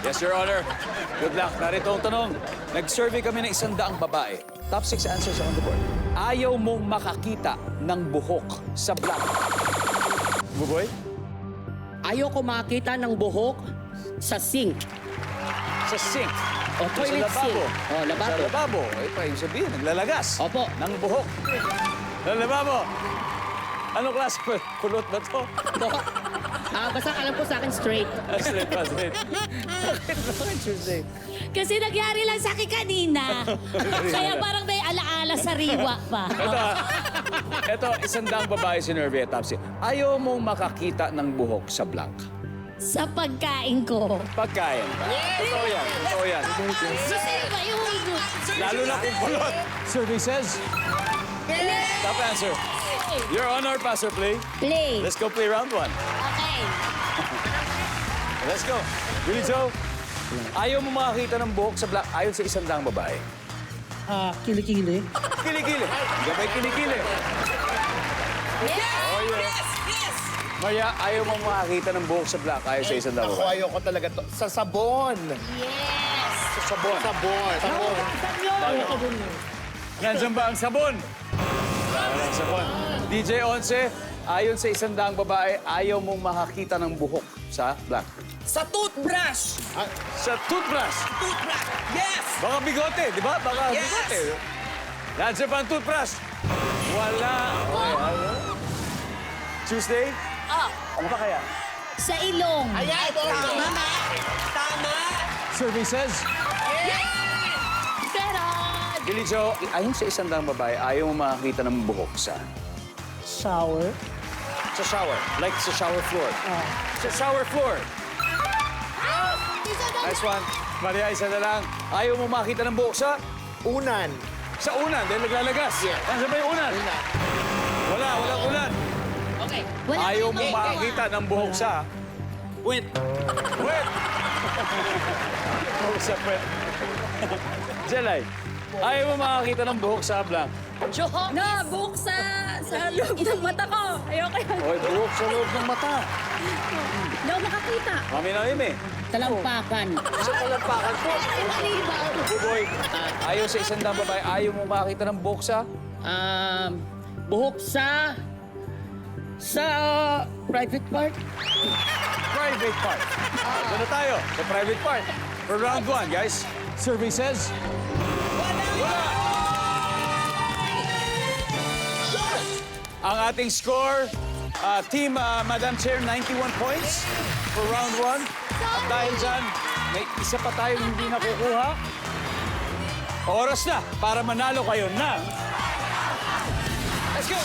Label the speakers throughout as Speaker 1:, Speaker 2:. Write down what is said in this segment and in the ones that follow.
Speaker 1: Yes, Your Honor. Good luck. Narito ang tanong. Nag-survey kami ng 100 babae. Top 6 answers on the board. Ayaw mong makakita ng buhok sa blank. Buboy?
Speaker 2: Ayoko makita ng buhok sa sink.
Speaker 1: Sa sink.
Speaker 2: O toilet
Speaker 1: sa lababo.
Speaker 2: sink. O, lababo.
Speaker 1: Sa lababo. Eh, pa yung sabihin, naglalagas.
Speaker 2: Opo.
Speaker 1: Ng buhok. Sa lababo. Anong klase kulot ba to?
Speaker 2: Basta alam ko sa akin straight.
Speaker 1: Straight pa, straight. Bakit Tuesday?
Speaker 3: Kasi nagyari lang sa akin kanina. Kaya parang may alaala sa riwa pa.
Speaker 1: Ito, 100 babae sinurvey at top 6. Ayaw mong makakita ng buhok sa blank.
Speaker 3: Sa pagkain ko.
Speaker 1: Pagkain. Totoo yan. Totoo yan.
Speaker 3: Gusto niyo ba yung...
Speaker 1: Lalo na kung kulot. Survey says, top answer. Your Honor, pass or play?
Speaker 3: Play.
Speaker 1: Let's go play round 1.
Speaker 3: Okay.
Speaker 1: Let's go. Billy Joe, ayaw mo makakita ng buhok sa black ayon sa 100 babae.
Speaker 2: Kilikili.
Speaker 1: Kilikili. Gabay kilikili. Oh, yes. Maria, ayaw mo makakita ng buhok sa black ayon sa 100
Speaker 4: Ako,
Speaker 1: babae.
Speaker 4: ayoko talaga to. Sa sabon.
Speaker 3: Yes.
Speaker 1: Sa sabon.
Speaker 4: Sabon. Sabon.
Speaker 1: Nandiyan ba ang sabon? Walang sabon. DJ Once, ayon sa 100 babae, ayaw mong makakita ng buhok sa black.
Speaker 5: Sa toothbrush!
Speaker 1: Sa toothbrush.
Speaker 5: Toothbrush! Yes!
Speaker 1: Baka bigote, di ba? Baka
Speaker 5: Yes.
Speaker 1: bigote. Nandiyan ba ang toothbrush? Wala. Okay, ano? Tuesday?
Speaker 3: Oh,
Speaker 1: Ano ba kaya?
Speaker 3: sa ilong.
Speaker 4: Ayan,
Speaker 5: Tama! Tama!
Speaker 1: Survey says,
Speaker 3: Pero...
Speaker 1: Billy Joe, ayon sa 100 babae, ayaw mo makakita ng buhok sa
Speaker 2: Shower.
Speaker 1: shower. Like sa shower floor. Sa shower floor. Nice one. Maria, isa na lang. Ayaw mo makita ng buhok sa
Speaker 4: unan.
Speaker 1: unan, dahil naglalagas. Nasaan ba yung unan? Wala, walang unan.
Speaker 3: Okay. Wala
Speaker 1: Ayaw
Speaker 3: kayong
Speaker 1: mo makakita ng buhok sa
Speaker 5: Wait.
Speaker 1: puwet. Buhok sa puwet. Jelay, ayaw mo makakita ng buhok sa blank.
Speaker 3: Johok.
Speaker 6: Na, buhok sa loob ng mata ko. Ayoko yan.
Speaker 1: Oy, buhok sa loob ng mata.
Speaker 6: Hindi ako makakita.
Speaker 1: Mami na Ime.
Speaker 2: Talampakan.
Speaker 1: Sa palampakan po. Buboy, ayaw sa 100 babae, ayaw mo makakita ng buhok sa
Speaker 2: Buhok sa private part.
Speaker 1: private part. Doon na tayo, sa private part. For round 1, guys. Survey says... Wala! Ang ating score, Team Madam Chair, 91 points for round 1. At dahil dyan, may isa pa tayong hindi nakukuha. Oras na para manalo kayo ng... Let's go!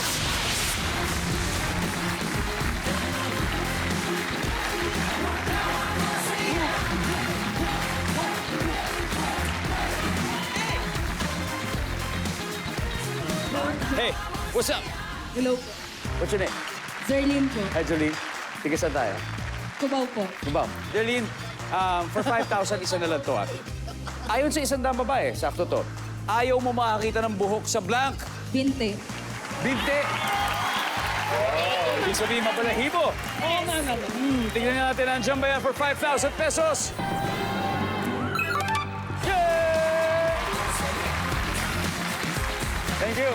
Speaker 1: Hey, what's up?
Speaker 6: Hello po.
Speaker 1: What's your name?
Speaker 6: Zerlin po.
Speaker 1: Hi, Jolene. Tiga saan tayo?
Speaker 6: Kubaw po.
Speaker 1: Kubaw. Jolene, for 5,000, isa na lang to. Ayon sa 100 babae, sakto to. Ayaw mo makakita ng buhok sa blank.
Speaker 6: Binte.
Speaker 1: Binte. Ibig sabihin mapalahibo.
Speaker 6: Oo nga naman.
Speaker 1: Tingnan natin ang jamba yan for 5,000 pesos. Yay! Thank you.